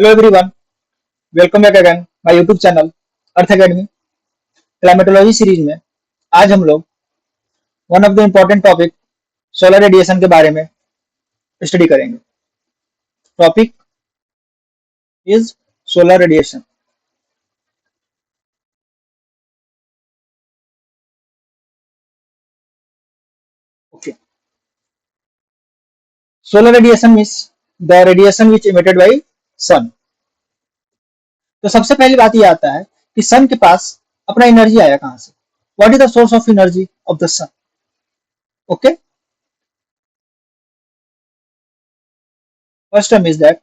Hello everyone, welcome back again my YouTube channel earth academy climatology series में आज हम लोग one of the important topic solar radiation के बारे में स्टडी करेंगे। Topic is solar radiation. Okay, solar radiation means the radiation which emitted by sun. तो सबसे पहली बात ये आता है कि सन के पास अपना एनर्जी आया कहाँ से। What is the source of energy of the sun. Okay, first term is that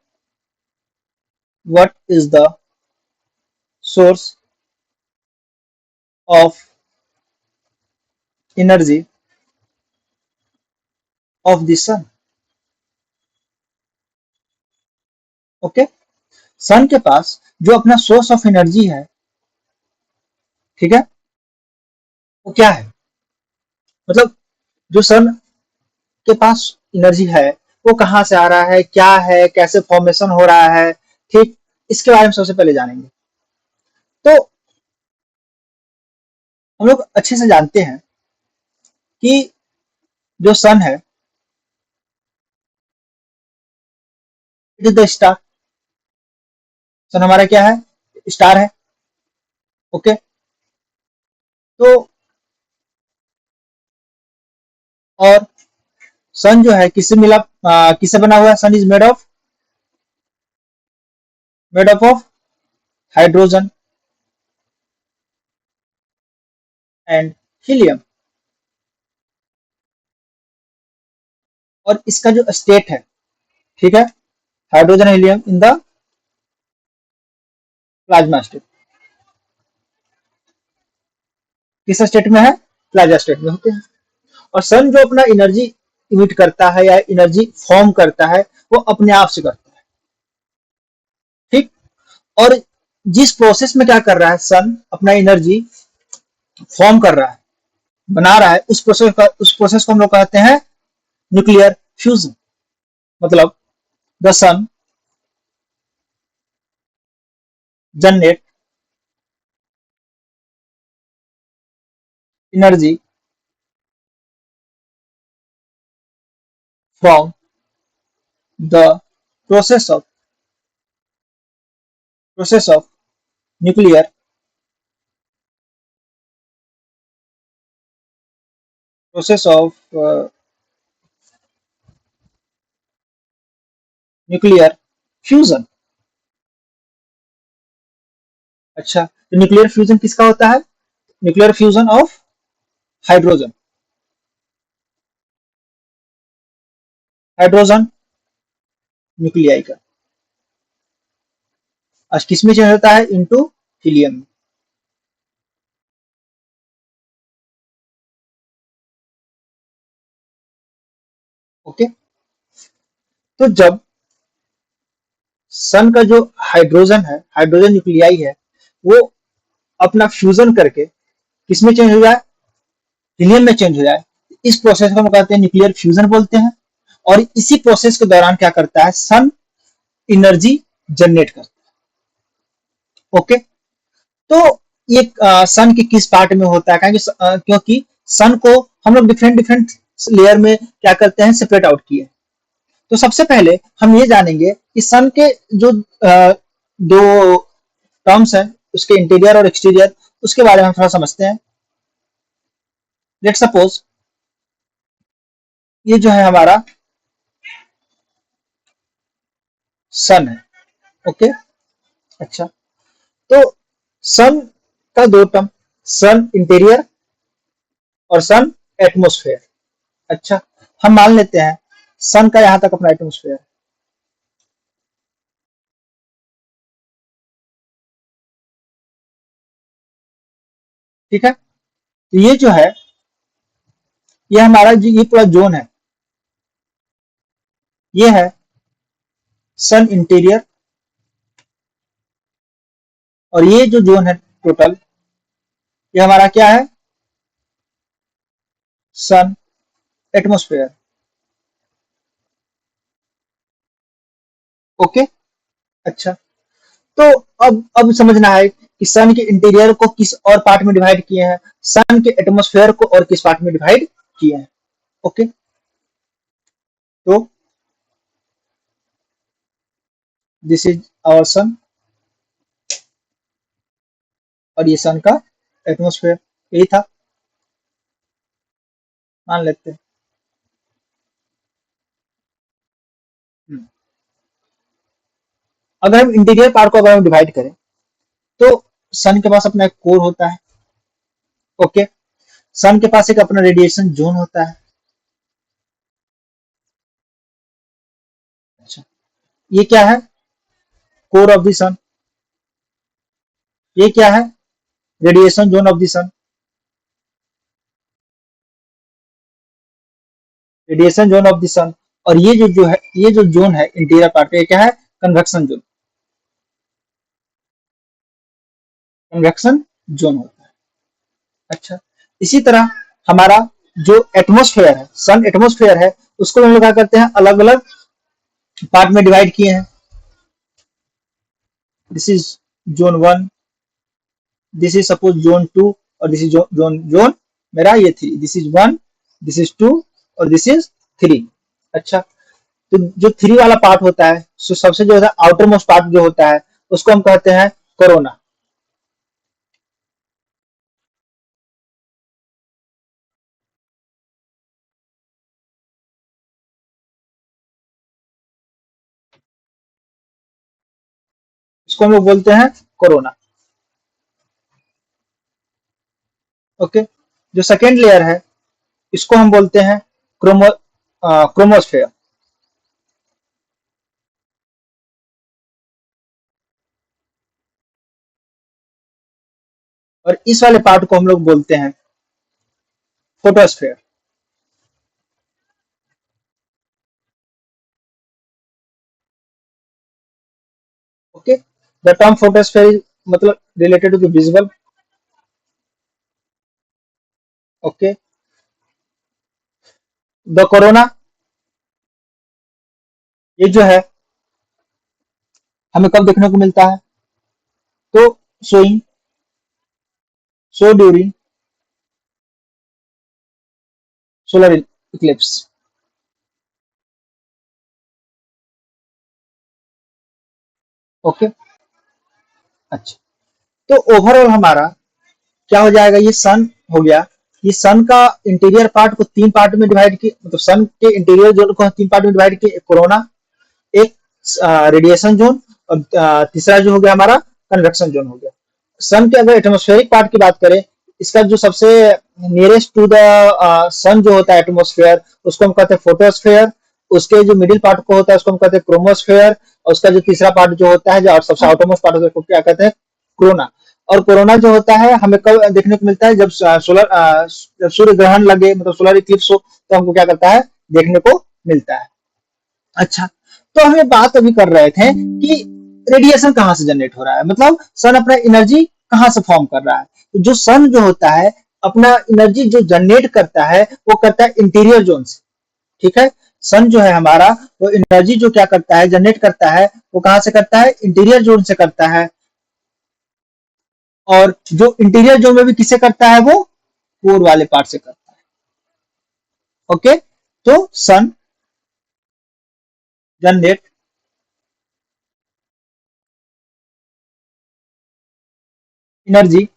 what is the source of energy of the sun. Okay, sun के पास जो अपना सोर्स ऑफ एनर्जी है, ठीक है, वो क्या है। मतलब जो सन के पास एनर्जी है वो कहाँ से आ रहा है, क्या है, कैसे फॉर्मेशन हो रहा है, ठीक, इसके बारे में सबसे पहले जानेंगे। तो हम लोग अच्छे से जानते हैं कि जो सन है इट इज द स्टार। सन हमारा क्या है, स्टार है। ओके, तो और सन जो है किससे मिला, किससे बना हुआ है। Sun is made of hydrogen and helium. और इसका जो स्टेट है, ठीक है, hydrogen helium in the plasma state. किस स्टेट में है, प्लाज्मा स्टेट में होते हैं। और सन जो अपना एनर्जी इमिट करता है या एनर्जी फॉर्म करता है वो अपने आप से करता है, ठीक। और जिस प्रोसेस में क्या कर रहा है, सन अपना एनर्जी फॉर्म कर रहा है, बना रहा है, उस प्रोसेस को हम लोग कहते हैं न्यूक्लियर फ्यूजन। मतलब the sun generate energy from the process of nuclear process of nuclear fusion. अच्छा, तो न्यूक्लियर फ्यूजन किसका होता है, nuclear fusion of hydrogen. Hydrogen nuclei का आज किसमें चेंज होता है, इनटू हीलियम में। ओके, तो जब सन का जो हाइड्रोजन है, हाइड्रोजन न्यूक्लियाई है, वो अपना फ्यूजन करके किसमें चेंज हो जाए, हीलियम में चेंज हो जाए, इस प्रोसेस को हम कहते हैं न्यूक्लियर फ्यूजन बोलते हैं। और इसी प्रोसेस के दौरान क्या करता है, सन एनर्जी जनरेट करता है। ओके, तो ये सन के किस पार्ट में होता है, क्योंकि सन को हम लोग डिफरेंट डिफरेंट लेयर में क्या करते हैं, सेपरेट आउट किए। तो सबसे पहले हम ये जानेंगे कि सन के जो दो टर्म्स है, उसके इंटीरियर और एक्सटीरियर, उसके बारे में हम थोड़ा समझते हैं। लेट सपोज ये जो है हमारा सन है। ओके, अच्छा, तो सन का दो टर्म, सन इंटीरियर और सन एटमोस्फेयर। अच्छा, हम मान लेते हैं सन का यहां तक अपना एटमोस्फेयर, ठीक है। तो ये जो है, ये हमारा ये पूरा जोन है, ये है सन इंटीरियर। और ये जो जोन है टोटल, ये हमारा क्या है, सन एटमोस्फेयर। ओके, अच्छा, तो अब समझना है कि सन के इंटीरियर को किस और पार्ट में डिवाइड किए हैं, सन के एटमॉस्फेयर को और किस पार्ट में डिवाइड किए हैं। ओके, तो दिस इज आवर सन और ये सन का एटमॉस्फेयर, यही था, मान लेते हैं। अगर हम इंटीरियर पार्ट को अगर हम डिवाइड करें तो सन के पास अपना एक कोर होता है। ओके, सन के पास एक अपना रेडिएशन जोन होता है। अच्छा, ये क्या है? Core of the sun. ये क्या है? Radiation zone of the sun. Radiation zone of the sun. और ये जो है, ये जो जोन है इंटीरियर पार्ट, ये क्या है? Convection zone. कन्वेक्शन जोन होता है। अच्छा, इसी तरह हमारा जो एटमॉस्फेयर है, सन एटमॉस्फेयर है, उसको हम लोग क्या करते हैं, अलग अलग पार्ट में डिवाइड किए हैं। This is zone 1, this is suppose zone 2, और दिस इज जोन जोन मेरा ये 3। दिस इज 1, दिस इज 2 और दिस इज 3। अच्छा, तो जो 3 वाला पार्ट होता है, सो सबसे जो है आउटर मोस्ट पार्ट जो होता है, उसको हम कहते हैं कोरोना। इसको हम लोग बोलते हैं कोरोना। ओके, जो सेकेंड लेयर है, इसको हम बोलते हैं क्रोमोस्फेयर। और इस वाले पार्ट को हम लोग बोलते हैं photosphere. Okay, the term photosphere is मतलब related to the visual. Okay, the corona, ये जो है हमें कब देखने को मिलता है? तो showing show during solar Eclipse. Okay, अच्छा, तो ओवरऑल हमारा क्या हो जाएगा, ये सन हो गया। ये सन का इंटीरियर पार्ट को 3 पार्ट में डिवाइड किए, मतलब सन के इंटीरियर जोन को 3 पार्ट में डिवाइड किए, कोरोना, एक रेडिएशन जोन, और तीसरा जो हो गया हमारा कन्वेक्शन जोन हो गया। सन के अगर एटमोस्फेरिक पार्ट की बात करें, इसका जो सबसे नियरेस्ट टू द सन जो होता है एटमोस्फेयर, उसको हम कहते हैं फोटोस्फेयर। उसके जो मिडिल पार्ट को होता है उसको हम कहते हैं क्रोमोस्फेयर। और उसका जो तीसरा पार्ट जो होता है, जो सबसे आउटरमोस्ट पार्ट होता है, उसको क्या कहते हैं? कोरोना। और कोरोना जो होता है हमें कब देखने को मिलता है? जब जब सूर्य ग्रहण लगे, मतलब सोलर इक्लिप्स हो, तो हमको क्या करता है, देखने को मिलता है। अच्छा, तो हम ये बात अभी कर रहे थे कि रेडिएशन कहाँ से जनरेट हो रहा है, मतलब सन अपना एनर्जी कहाँ से फॉर्म कर रहा है। तो जो सन जो होता है अपना एनर्जी जो जनरेट करता है, वो करता है इंटीरियर जोन से। ठीक है, सन जो है हमारा, वो एनर्जी जो क्या करता है, जनरेट करता है, वो कहाँ से करता है? इंटीरियर जोन से करता है। और जो इंटीरियर जोन में भी किसे करता है? वो कोर वाले पार्ट से करता है। ओके, तो sun generate energy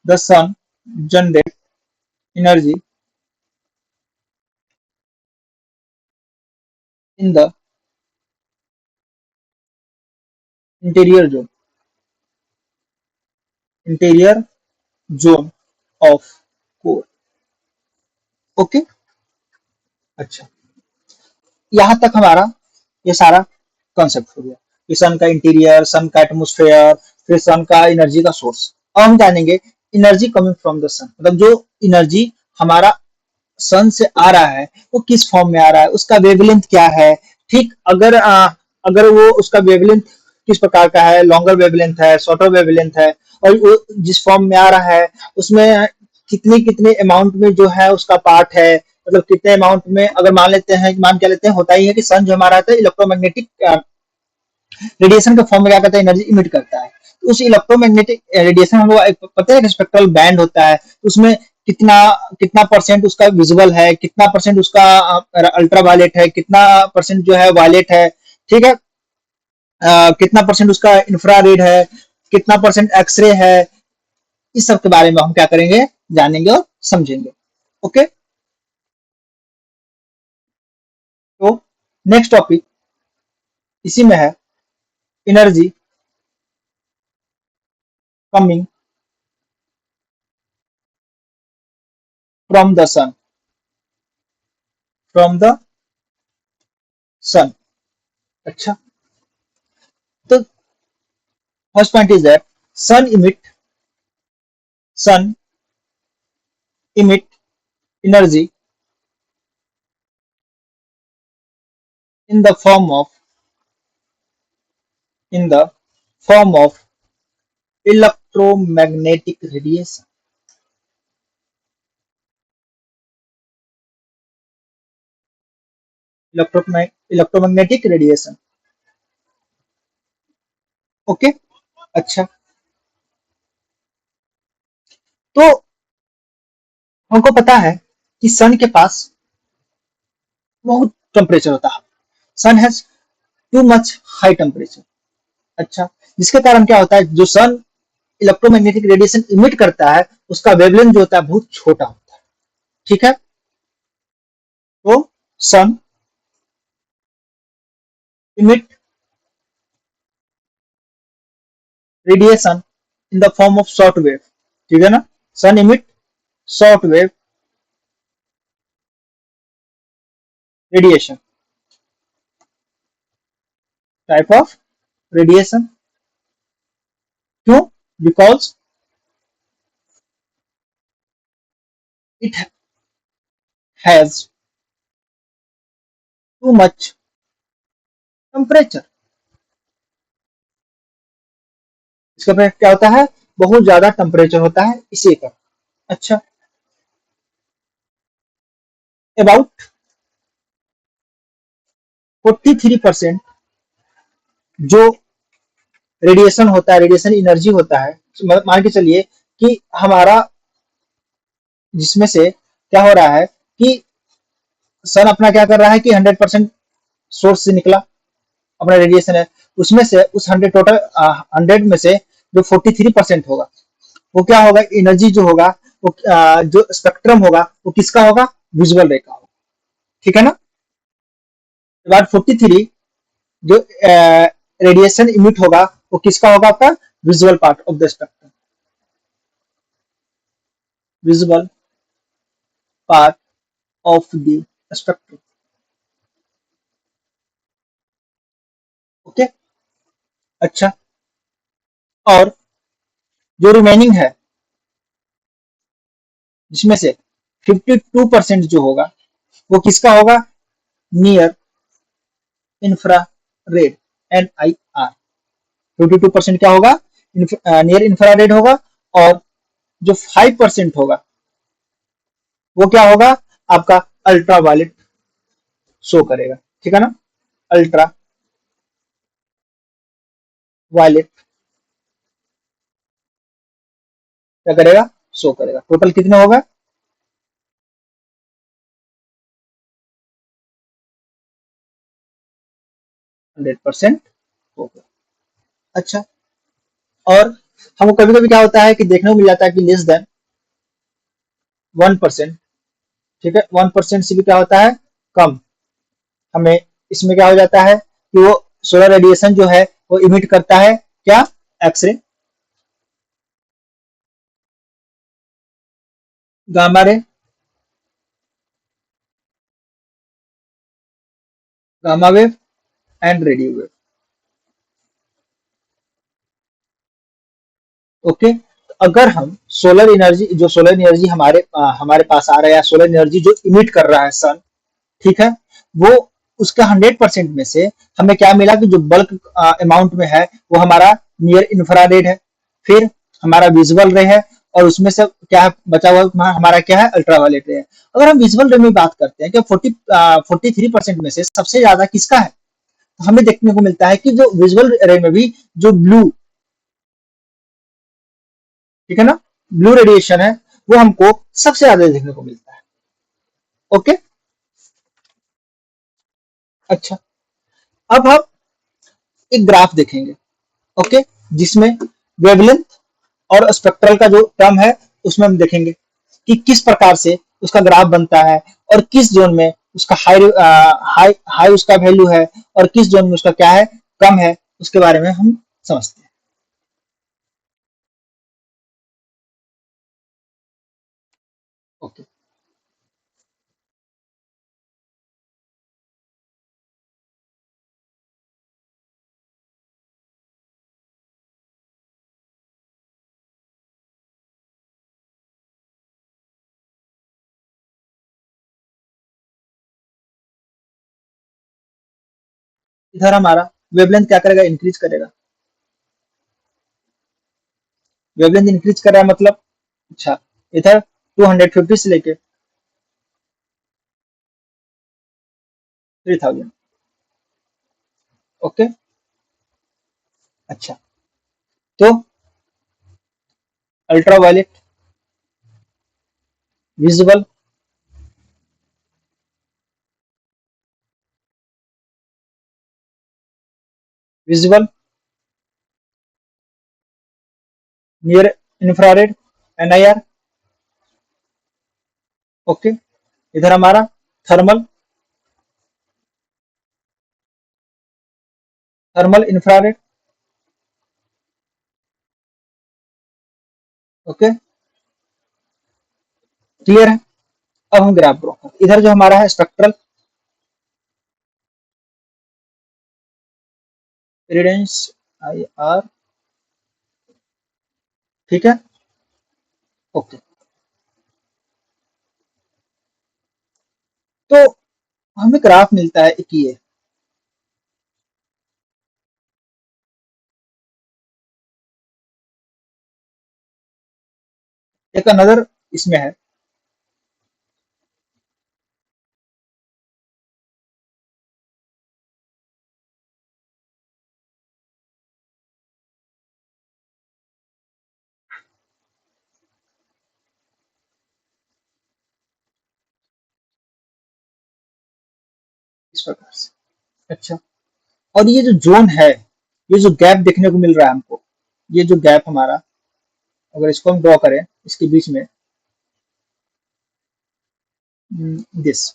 the sun generate energy in the interior zone, interior zone of core. Okay, अच्छा, यहां तक हमारा ये सारा कॉन्सेप्ट हो गया कि सन का इंटीरियर, सन का एटमोस्फेयर, फिर सन का एनर्जी का सोर्स। अब हम जानेंगे एनर्जी कमिंग फ्रॉम द सन, मतलब जो एनर्जी हमारा सन से आ रहा है वो किस फॉर्म में आ रहा है, उसका वेवलेंथ क्या है। ठीक, अगर वो उसका वेवलेंथ किस प्रकार का है, लॉन्गर वेवलेंथ है, शॉर्टर वेवलेंथ है, और वो जिस फॉर्म में आ रहा है उसमें कितने कितने अमाउंट में जो है उसका पार्ट है, मतलब कितने अमाउंट में, अगर मान लेते हैं, मान क्या लेते हैं, होता ही है कि सन जो हमारा आता है इलेक्ट्रोमैग्नेटिक रेडिएशन के फॉर्म में क्या करता है, एनर्जी इमिट करता है। तो उस इलेक्ट्रोमैग्नेटिक रेडिएशन हम लोग पता है कि स्पेक्ट्रल बैंड होता है, उसमें कितना कितना परसेंट उसका विजुअल है, कितना परसेंट उसका अल्ट्रा वायलेट है, कितना परसेंट जो है वायलेट है, ठीक है, कितना परसेंट उसका इंफ्रारेड है, कितना परसेंट एक्सरे है, इस सब के बारे में हम क्या करेंगे, जानेंगे और समझेंगे। ओके, तो नेक्स्ट टॉपिक इसी में है, energy coming from the sun, from the sun. अच्छा, तो first point is that sun emit energy in the form of in the form of electromagnetic radiation, electromagnetic radiation। Okay, अच्छा, तो हमको पता है कि सन के पास बहुत टेम्परेचर होता है, sun has too much high temperature. अच्छा, जिसके कारण क्या होता है, जो सन इलेक्ट्रोमैग्नेटिक रेडिएशन इमिट करता है उसका वेवलेंथ जो होता है बहुत छोटा होता है, ठीक है। तो sun emit radiation in the form of short wave, ठीक है ना, sun emit short wave radiation, type of radiation. क्यों? Because it has too much temperature. इसका मतलब क्या होता है, बहुत ज्यादा टेम्परेचर होता है इसी का। अच्छा, अबाउट 43% जो रेडिएशन होता है, रेडिएशन एनर्जी होता है, मान के चलिए कि हमारा जिसमें से क्या हो रहा है कि सन अपना क्या कर रहा है कि 100% सोर्स से निकला अपना रेडिएशन है, उसमें से उस 100 टोटल 100 में से जो 43% होगा वो क्या होगा, एनर्जी जो होगा वो जो स्पेक्ट्रम होगा वो किसका होगा, विजुअल रे का होगा, ठीक है ना। बाद 43 जो रेडिएशन इमिट होगा वो किसका होगा, आपका visual part of the spectrum, visual part of the spectrum. Okay, अच्छा, और जो रिमेनिंग है जिसमें से 52% जो होगा वो किसका होगा, नियर इंफ्रारेड, NIR। 52% क्या होगा, नियर इंफ्रारेड होगा, और जो 5% होगा वो क्या होगा, आपका अल्ट्रा वायलेट शो करेगा, ठीक है ना, अल्ट्रा वायलेट क्या करेगा, शो करेगा। टोटल कितना होगा, 100% होगा। अच्छा, और हमको कभी कभी क्या होता है कि देखने को मिल जाता है कि लेस देन 1%, ठीक है, 1% से भी क्या होता है, कम। हमें इसमें क्या हो जाता है कि वो सोलर रेडिएशन जो है वो इमिट करता है क्या, X-ray, gamma ray, gamma wave and radio wave. Okay, तो अगर हम सोलर एनर्जी, जो सोलर एनर्जी हमारे हमारे पास आ रहा है, या सोलर एनर्जी जो इमिट कर रहा है सन, ठीक है, वो उसका 100% में से हमें क्या मिला कि जो बल्क अमाउंट में है वो हमारा नियर इंफ्रारेड है, फिर हमारा विजुअल रे है, और उसमें से क्या बचा हुआ हमारा क्या है, अल्ट्रावायलेट रे है। अगर हम विजुअल रे में बात करते हैं कि 43% में से सबसे ज्यादा किसका है, तो हमें देखने को मिलता है कि जो विजुअल रे में भी जो ब्लू, ठीक है ना, ब्लू रेडिएशन है वो हमको सबसे ज्यादा देखने को मिलता है। ओके, अच्छा, अब हम एक ग्राफ देखेंगे, ओके, जिसमें वेवलेंथ और स्पेक्ट्रल का जो टर्म है उसमें हम देखेंगे कि किस प्रकार से उसका ग्राफ बनता है, और किस जोन में उसका हाई हाई हाई उसका वैल्यू है, और किस जोन में उसका क्या है, कम है, उसके बारे में हम समझते हैं। ओके, इधर हमारा वेवलेंथ क्या करेगा, इंक्रीज करेगा। वेवलेंथ इंक्रीज कर रहा है मतलब, अच्छा, इधर 250 से लेके 3000। ओके, अच्छा, तो ultraviolet, visible, visible, near infrared, NIR। Okay, इधर हमारा thermal, thermal infrared. Okay, clear है। अब हम ग्राफ ड्रॉ करते हैं। इधर जो हमारा है स्पेक्ट्रल इरिडेंस, IR, ठीक है, ओके। तो हमें ग्राफ मिलता है एक ये, एक अनदर इसमें है, इस प्रकार से। अच्छा, और ये जो जोन है, ये जो गैप देखने को मिल रहा है हमको, ये जो गैप हमारा, अगर इसको हम ड्रॉ करें इसके बीच में, this,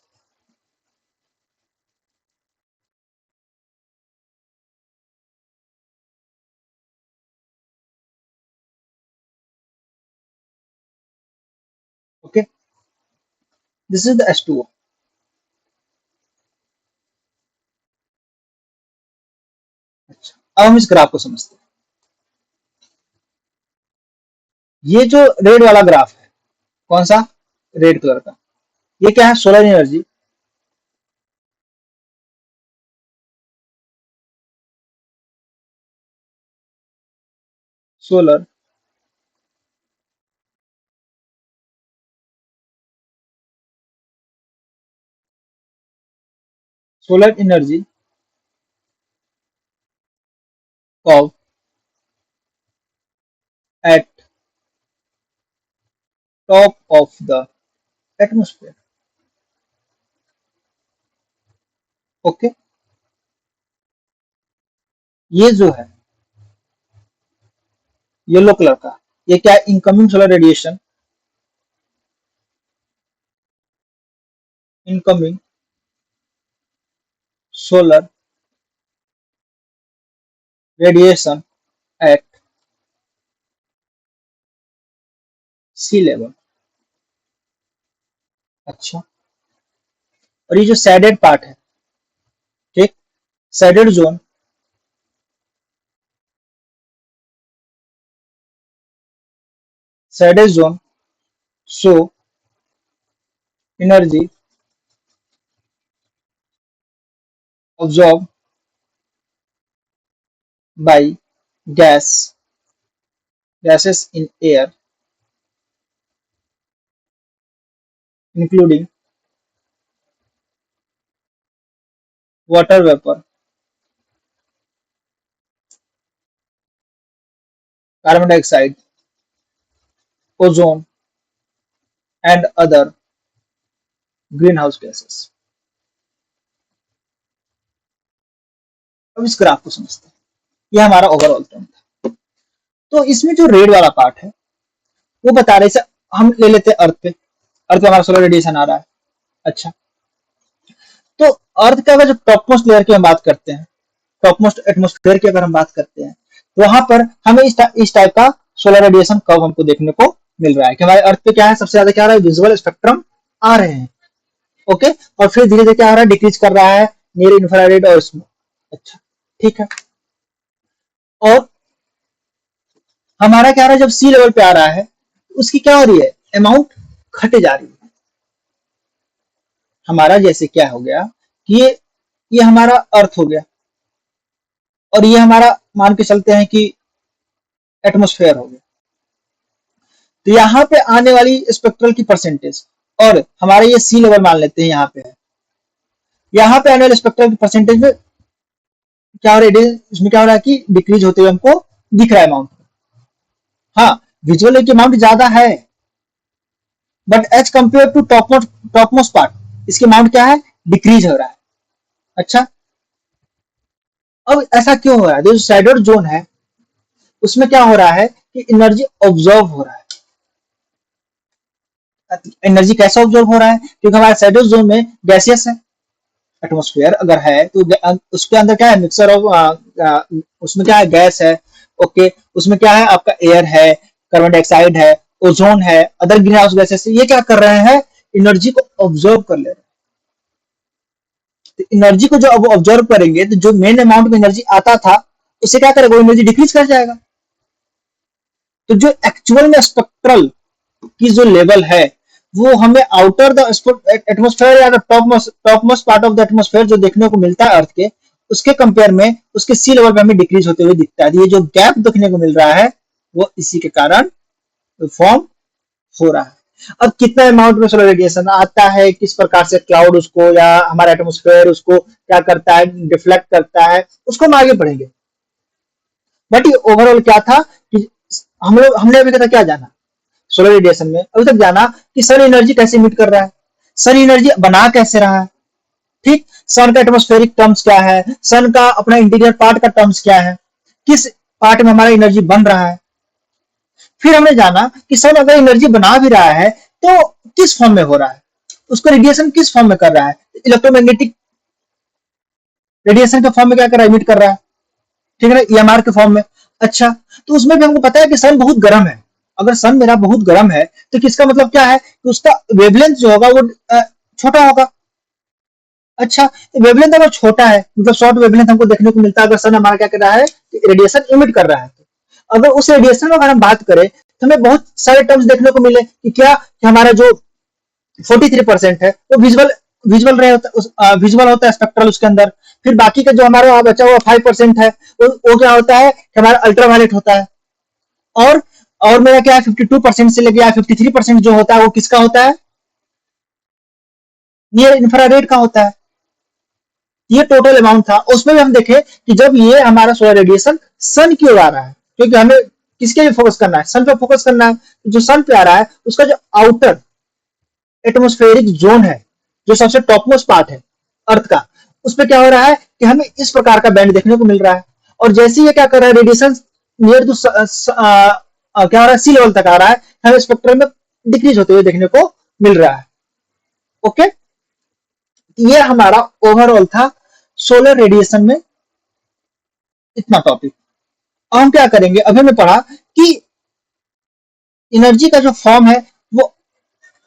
okay, this is the H2O। अच्छा, अब हम इस ग्राफ को समझते हैं। ये जो रेड वाला ग्राफ है, कौन सा, रेड कलर का, ये क्या है, solar energy, solar, solar energy of at top of the atmosphere। Okay, ये जो है येलो कलर का, ये क्या है, incoming solar radiation, incoming solar radiation at sea level. अच्छा, और ये जो सैडेड पार्ट है, ठीक, shaded zone, shaded zone show energy absorbed by gases in air, including water vapor, carbon dioxide, ozone, and other greenhouse gases. अब इस graph को समझते हैं। यह हमारा ओवरऑल टर्म था। तो इसमें जो रेड वाला पार्ट है वो बता रहे, हम ले लेते हैं अर्थ पे। अर्थ पे हमारा सोलर रेडिएशन आ रहा है। अच्छा, तो अर्थ का अगर जो टॉप मोस्ट लेयर की हम बात करते हैं, टॉप मोस्ट एटमोस्फेयर की अगर हम बात करते हैं, तो वहां पर हमें इस टाइप का सोलर रेडिएशन कब हमको देखने को मिल रहा है कि हमारे अर्थ पे क्या है, सबसे ज्यादा क्या आ रहा है, विजुअल स्पेक्ट्रम आ रहे हैं। ओके, और फिर धीरे धीरे क्या हो रहा है, डिक्रीज कर रहा है नियर इंफ्रारेड और स्मॉल। अच्छा, ठीक है। और हमारा क्या हो रहा है, जब सी लेवल पे आ रहा है उसकी क्या हो रही है, अमाउंट घटे जा रही है। हमारा जैसे क्या हो गया कि ये हमारा अर्थ हो गया और ये हमारा मान के चलते हैं कि एटमोस्फेयर हो गया। तो यहाँ पे आने वाली स्पेक्ट्रल की परसेंटेज, और हमारे ये सी लेवल मान लेते हैं यहाँ पे है, यहाँ पे आने वाले स्पेक्ट्रल की परसेंटेज में क्या हो रहा है, इसमें क्या हो रहा है कि डिक्रीज होते हुए हमको दिख रहा है अमाउंट। हाँ, विजुअल की अमाउंट ज्यादा है, but as compare to top most part इसकी अमाउंट क्या है, डिक्रीज हो रहा है। अच्छा, अब ऐसा क्यों हो रहा है, जो शैडोड जोन है उसमें क्या हो रहा है कि एनर्जी ऑब्जॉर्व हो रहा है। एनर्जी कैसे ऑब्जॉर्व हो रहा है, क्योंकि हमारे शैडोड जोन में गैसियस है, एटमोस्फेयर अगर है तो उसके अंदर क्या है, मिक्सर ऑफ, उसमें क्या है, गैस है। ओके, उसमें क्या है, आपका एयर है, कार्बन डाइऑक्साइड है, ओजोन है, अदर ग्रीन हाउस गैसेस। ये क्या कर रहे हैं, एनर्जी को ऑब्जर्व कर ले रहे हैं। तो एनर्जी को जो अब ऑब्जर्व करेंगे तो जो मेन अमाउंट में एनर्जी आता था उससे क्या करेगा, वो एनर्जी डिक्रीज कर जाएगा। तो जो एक्चुअल में स्पेक्ट्रल की जो लेवल है वो हमें आउटर द एटमोस्फेयर या top most part of the atmosphere जो देखने को मिलता है अर्थ के, उसके कंपेयर में उसके सी लेवल पे हमें डिक्रीज होते हुए दिखता है। ये जो गैप देखने को मिल रहा है वो इसी के कारण फॉर्म हो रहा है। अब कितना अमाउंट में सोलर रेडिएशन आता है, किस प्रकार से क्लाउड उसको या हमारा एटमोस्फेयर उसको क्या करता है, डिफ्लेक्ट करता है, उसको हम आगे पढ़ेंगे। बट ये ओवरऑल क्या था कि हमने अभी तक क्या जाना सोलर रेडिएशन में, अभी तक जाना कि सन एनर्जी कैसे इमिट कर रहा है, सन एनर्जी बना कैसे रहा है। ठीक, सन का एटमोस्फेरिक टर्म्स क्या है, सन का अपना इंटीरियर पार्ट का टर्म्स क्या है, किस पार्ट में हमारा एनर्जी बन रहा है। फिर हमने जाना कि सन अगर एनर्जी बना भी रहा है तो किस फॉर्म में हो रहा है, उसको रेडिएशन किस फॉर्म में कर रहा है, इलेक्ट्रोमैग्नेटिक रेडिएशन के फॉर्म में क्या कर रहा है, इमिट कर रहा है। ठीक है ना, ईएमआर के फॉर्म में। अच्छा, तो उसमें भी हमको पता है कि सन बहुत गर्म है। अगर सन मेरा बहुत गर्म है तो किसका मतलब क्या है कि उसका वेवलेंथ जो होगा वो छोटा होगा। अच्छा, वेवलेंथ अगर छोटा है मतलब शॉर्ट वेवलेंथ हमको देखने को मिलता है अगर सन हमारा क्या कर रहा है, रेडिएशन इमिट कर रहा है। अगर उस रेडिएशन में अगर हम बात करें तो हमें बहुत सारे टर्म्स देखने को मिले कि क्या कि हमारा जो 43% है वो विजुअल विजुअल होता है स्पेक्ट्रल उसके अंदर। फिर बाकी का जो हमारा बचा हुआ 5% है वो क्या होता है कि हमारा अल्ट्रावायलेट होता है। और और मेरा क्या है 52% से लेके 53% जो होता है वो किसका होता है, नियर इंफ्रारेड का होता है। ये टोटल अमाउंट था। उसमें भी हम देखें कि जब ये हमारा सोलर रेडिएशन सन की ओर आ रहा है, क्योंकि हमें किसके लिए फोकस करना है, सन पे फोकस करना है। जो सन पे आ रहा है उसका जो आउटर एटमोस्फेरिक जोन है, जो सबसे टॉप मोस्ट पार्ट है अर्थ का, उस पर क्या हो रहा है कि हमें इस प्रकार का बैंड देखने को मिल रहा है। और जैसे ये क्या कर रहा है, रेडिएशन नियर टू क्या हो रहा है, सी लेवल तक आ रहा है, हमें स्पेक्ट्रम में डिक्रीज होते हुए देखने को मिल रहा है। ओके, ये हमारा ओवरऑल था सोलर रेडिएशन में इतना टॉपिक। अब हम क्या करेंगे, अभी हमने पढ़ा कि एनर्जी का जो फॉर्म है वो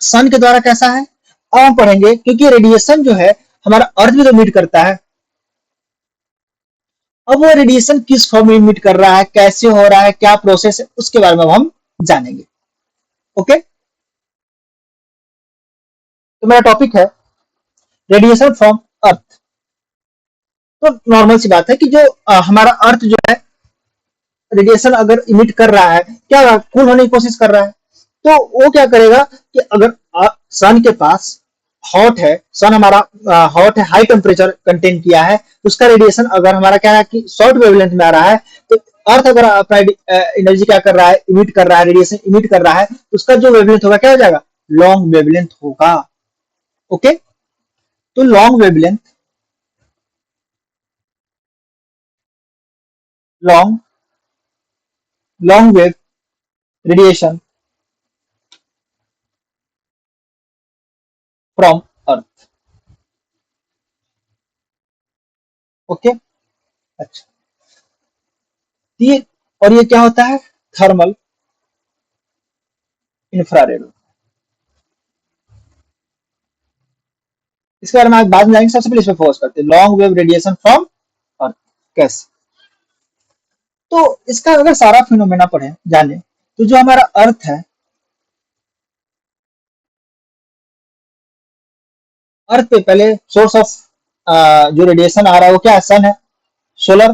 सन के द्वारा कैसा है। अब हम पढ़ेंगे क्योंकि रेडिएशन जो है हमारा अर्थ भी तो मीट करता है, अब वो रेडिएशन किस फॉर्म में इमिट कर रहा है, कैसे हो रहा है, क्या प्रोसेस है, उसके बारे में हम जानेंगे। ओके, तो मेरा टॉपिक है रेडिएशन फ्रॉम अर्थ। तो नॉर्मल सी बात है कि जो हमारा अर्थ जो है रेडिएशन अगर इमिट कर रहा है, क्या कूल होने की कोशिश कर रहा है, तो वो क्या करेगा कि अगर सन के पास हॉट है, सन हमारा हॉट है, हाई टेम्परेचर कंटेन किया है, तो उसका रेडिएशन अगर हमारा क्या है कि शॉर्ट वेवलेंथ में आ रहा है, तो अर्थ अगर अपना एनर्जी क्या कर रहा है, इमिट कर रहा है, रेडिएशन इमिट कर रहा है, तो उसका जो वेवलेंथ होगा क्या हो जाएगा, लॉन्ग वेवलेंथ होगा। ओके, तो long long wave radiation from earth. Okay, अच्छा, ये और ये क्या होता है, थर्मल इंफ्रारेड। इसके बारे में आज बाद में जाएंगे, सबसे पहले इस पे फोकस करते हैं, लॉन्ग वेव रेडिएशन फ्रॉम अर्थ कैसे। तो इसका अगर सारा फिनोमेना पढ़े जाने, तो जो हमारा अर्थ है, अर्थ पे पहले सोर्स ऑफ जो रेडिएशन आ रहा है वो क्या है, सन है, सोलर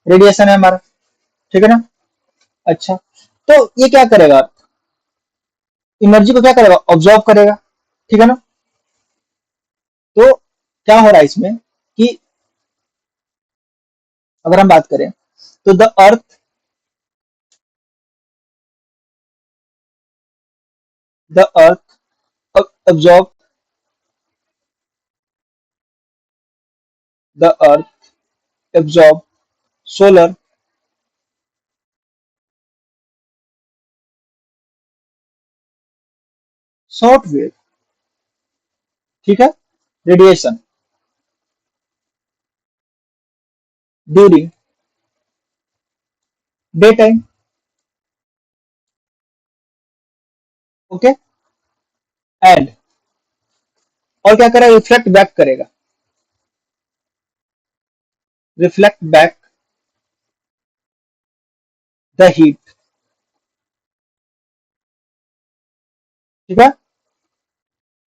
रेडिएशन है हमारा, ठीक है ना। अच्छा, तो ये क्या करेगा, एनर्जी को क्या करेगा, ऑब्जॉर्व करेगा, ठीक है ना। तो क्या हो रहा है इसमें कि अगर हम बात करें तो the earth absorb the earth absorb solar short wave, ठीक है, radiation during day time. Okay, and और क्या करेगा, रिफ्लेक्ट बैक करेगा, रिफ्लेक्ट बैक द हीट, ठीक है।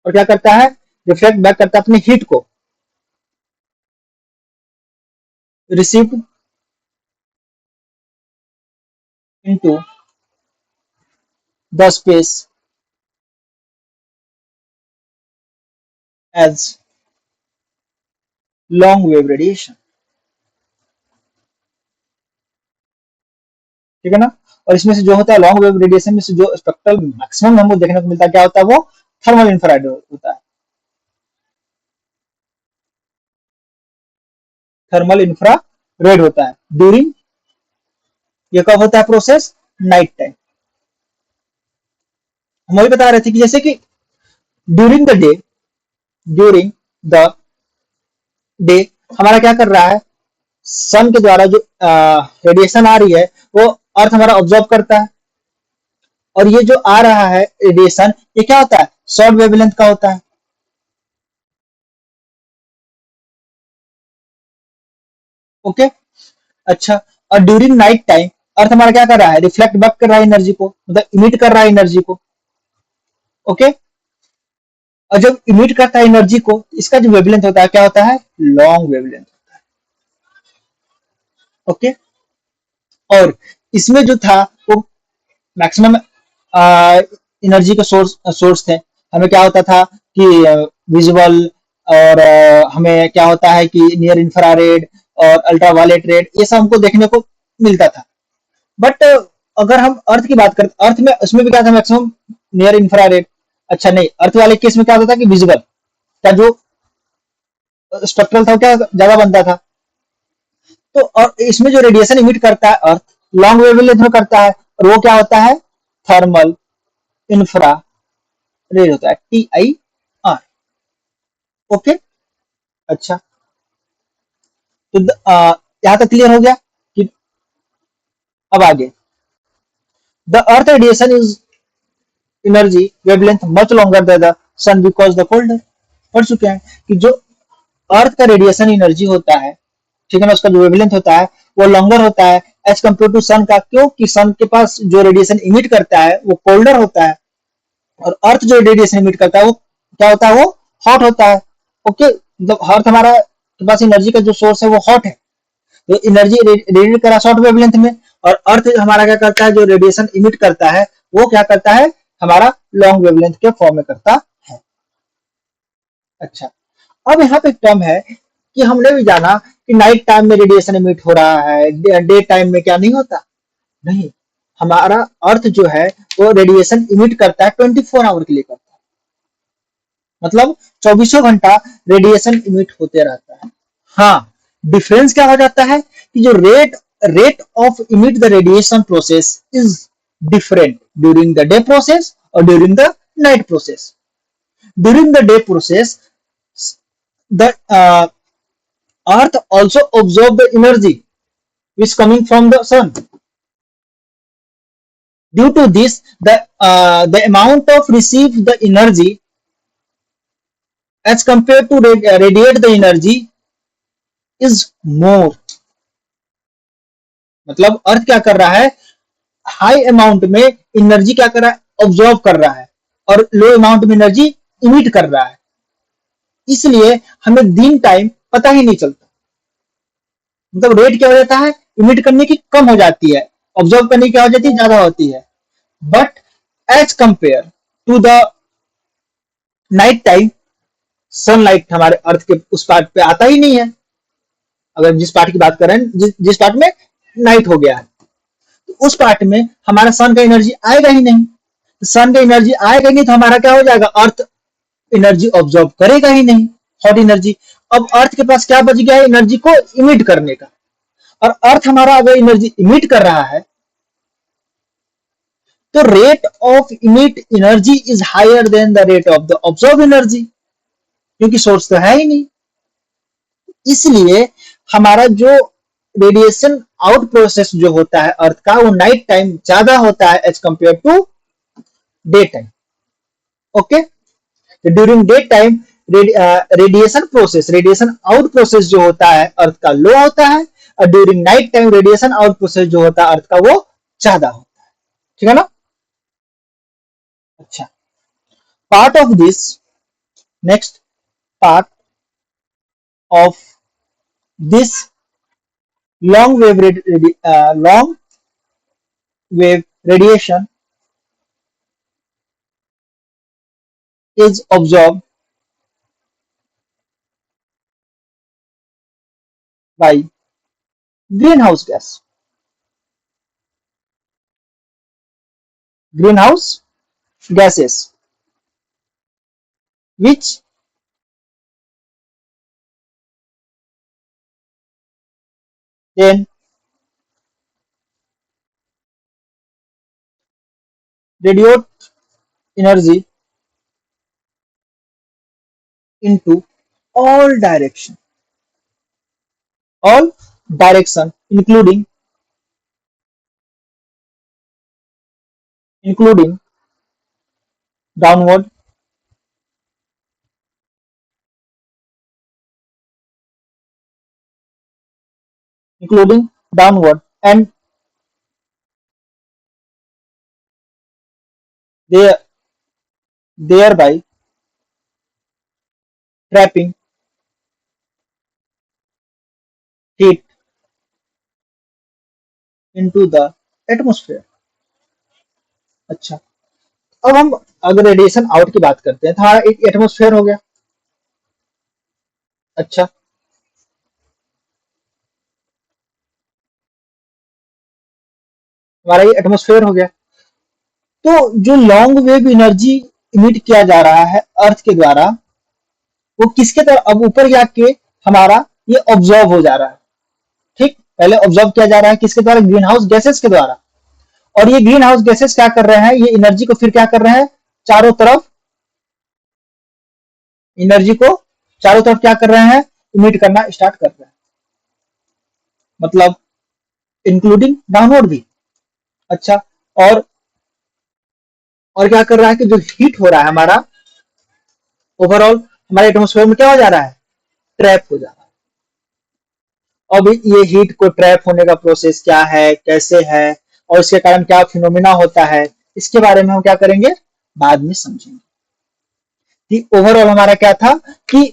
और क्या करता है, रिफ्लेक्ट बैक करता है अपनी हीट को, received into the space as long wave radiation, ठीक है ना। और इसमें से जो होता है लॉन्ग वेव रेडिएशन में से जो स्पेक्ट्रल मैक्सिमम हमको देखने को मिलता है, क्या होता है, वो थर्मल इंफ्रारेड होता है, थर्मल इंफ्रारेड होता है ड्यूरिंग, ये कब होता है प्रोसेस, नाइट टाइम। हम वही बता रहे थे कि जैसे कि during the day, during the day हमारा क्या कर रहा है, सन के द्वारा जो रेडिएशन आ रही है वो अर्थ हमारा ऑब्जॉर्व करता है, और ये जो आ रहा है रेडिएशन, ये क्या होता है, शॉर्ट वेवलेंथ का होता है। ओके, अच्छा, और ड्यूरिंग नाइट टाइम अर्थ हमारा क्या कर रहा है, रिफ्लेक्ट बैक कर रहा है एनर्जी को, मतलब इमिट कर रहा है एनर्जी को। ओके, और जब इमिट करता है एनर्जी को, इसका जो वेवलेंथ होता है क्या होता है, लॉन्ग वेवलेंथ। ओके, और इसमें जो था वो मैक्सिमम एनर्जी के सोर्स थे। हमें क्या होता था कि विजुअल, और हमें क्या होता है कि नियर इंफ्रारेड और अल्ट्रावायलेट रेड, ये सब हमको देखने को मिलता था। बट अगर हम अर्थ की बात करते, अर्थ में उसमें भी क्या था, मैक्सिमम नियर इंफ्रारेड। अच्छा नहीं, अर्थ वाले केस में क्या होता था कि विजुअल का जो स्पेक्ट्रल था वो क्या ज्यादा बनता था। तो और इसमें जो रेडिएशन इमिट करता है अर्थ, लॉन्ग वेवलेंथ में करता है, और वो क्या होता है, थर्मल इंफ्रा रेड होता है, TIR। ओके, अच्छा, तो यहां तक क्लियर हो गया कि अब आगे, the earth radiation is energy wavelength much longer than the sun because the colder. पढ़ चुके हैं कि जो अर्थ का रेडिएशन एनर्जी होता है, ठीक है ना, उसका जो वेवलेंथ होता है वो लॉन्गर होता है एज कम्पेयर टू सन का, क्योंकि सन के पास जो रेडिएशन इमिट करता है वो कोल्डर होता है, और अर्थ जो रेडिएशन इमिट करता है वो क्या होता है, वो हॉट होता है। ओके, मतलब अर्थ हमारा आपके पास एनर्जी का जो सोर्स है वो हॉट है, तो एनर्जी रेडिएट करा शॉर्ट वेवलेंथ में, और अर्थ हमारा क्या करता है, जो रेडिएशन इमिट करता है वो क्या करता है, हमारा लॉन्ग वेवलेंथ के फॉर्म में करता है। अच्छा, अब यहाँ पे एक टर्म है कि हमने भी जाना कि नाइट टाइम में रेडिएशन इमिट हो रहा है, डे टाइम में क्या नहीं होता, नहीं, हमारा अर्थ जो है वो रेडिएशन इमिट करता है 24 आवर के लिए करता है, मतलब 24 घंटा रेडिएशन इमिट होते रहता है। हाँ, डिफरेंस क्या हो जाता है कि जो rate of emit the radiation process is different during the day process और during the night process. During the day process the earth also absorb the energy which coming from the sun. Due to this, the amount of receive the energy as compared to radiate the energy is more. मतलब अर्थ क्या कर रहा है, high amount में energy क्या कर रहा है, ऑब्जॉर्व कर रहा है, और लो अमाउंट में एनर्जी इमिट कर रहा है, इसलिए हमें दिन टाइम पता ही नहीं चलता। मतलब रेट क्या हो जाता है, इमिट करने की कम हो जाती है, ऑब्जॉर्व करने की क्या हो जाती है, ज्यादा होती है। But as compare to the night time, sunlight हमारे अर्थ के उस पार्ट पे आता ही नहीं है। अगर जिस पार्ट की बात करें, जिस पार्ट में नाइट हो गया है, तो उस पार्ट में हमारा सन का एनर्जी आएगा ही नहीं। सन का एनर्जी आएगा ही नहीं तो हमारा क्या हो जाएगा, अर्थ एनर्जी ऑब्जॉर्व करेगा ही नहीं, हॉट एनर्जी। अब अर्थ के पास क्या बच गया है, एनर्जी को इमिट करने का, और अर्थ हमारा अगर एनर्जी इमिट कर रहा है तो rate of emit energy is higher than the rate of the observe energy, क्योंकि सोर्स तो है ही नहीं। इसलिए हमारा जो रेडिएशन आउट प्रोसेस जो होता है अर्थ का, वो नाइट टाइम ज्यादा होता है as compare to day time. Okay, during day time radiation process, radiation out process जो होता है अर्थ का लो होता है, और during night time radiation out process जो होता है अर्थ का वो ज्यादा होता है। ठीक है ना। अच्छा, part of this, next part of this long wave radiation is absorbed by greenhouse gas. Greenhouse gases, which then radiate energy into all direction, including downward, and there, thereby trapping heat into the atmosphere. अच्छा, अब हम अगर radiation out की बात करते हैं तो हमारा एक एटमोस्फेयर हो गया। अच्छा, हमारा ये एटमोस्फेयर हो गया। तो जो लॉन्ग वेव एनर्जी इमिट किया जा रहा है अर्थ के द्वारा, वो किसके तरफ, अब ऊपर जाके हमारा ये ऑब्जर्व हो जा रहा है। ठीक, पहले ऑब्जर्व किया जा रहा है किसके द्वारा, ग्रीन हाउस गैसेस के द्वारा। और ये ग्रीन हाउस गैसेस क्या कर रहे हैं, ये एनर्जी को फिर क्या कर रहे हैं, चारों तरफ एनर्जी को चारों तरफ क्या कर रहे हैं, इमिट करना स्टार्ट कर रहे हैं, मतलब इंक्लूडिंग डाउनवर्ड भी। अच्छा, और क्या कर रहा है कि जो हीट हो रहा है हमारा ओवरऑल हमारे एटमोस्फेयर में क्या हो जा रहा है, ट्रैप हो जा रहा है। अब ये हीट को ट्रैप होने का प्रोसेस क्या है, कैसे है, और इसके कारण क्या फिनोमिना होता है, इसके बारे में हम क्या करेंगे, बाद में समझेंगे। कि ओवरऑल हमारा क्या था कि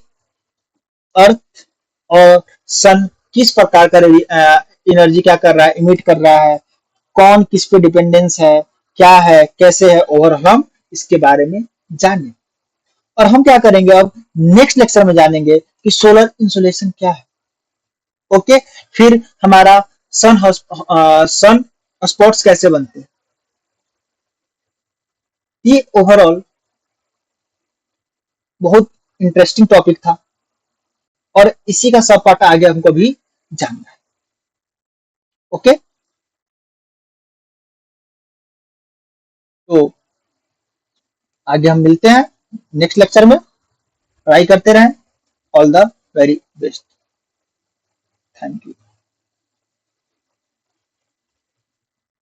अर्थ और सन किस प्रकार का एनर्जी क्या कर रहा है, इमिट कर रहा है, कौन किस पे डिपेंडेंस है, क्या है, कैसे है, और हम इसके बारे में जानें। और हम क्या करेंगे अब नेक्स्ट लेक्चर में जानेंगे कि सोलर इंसुलेशन क्या है। ओके, फिर हमारा सन स्पॉट्स कैसे बनते हैं। ये ओवरऑल बहुत इंटरेस्टिंग टॉपिक था और इसी का सब पार्ट आगे हमको भी जानना है। ओके, तो आगे हम मिलते हैं नेक्स्ट लेक्चर में। ट्राई करते रहें। All the very best. Thank you.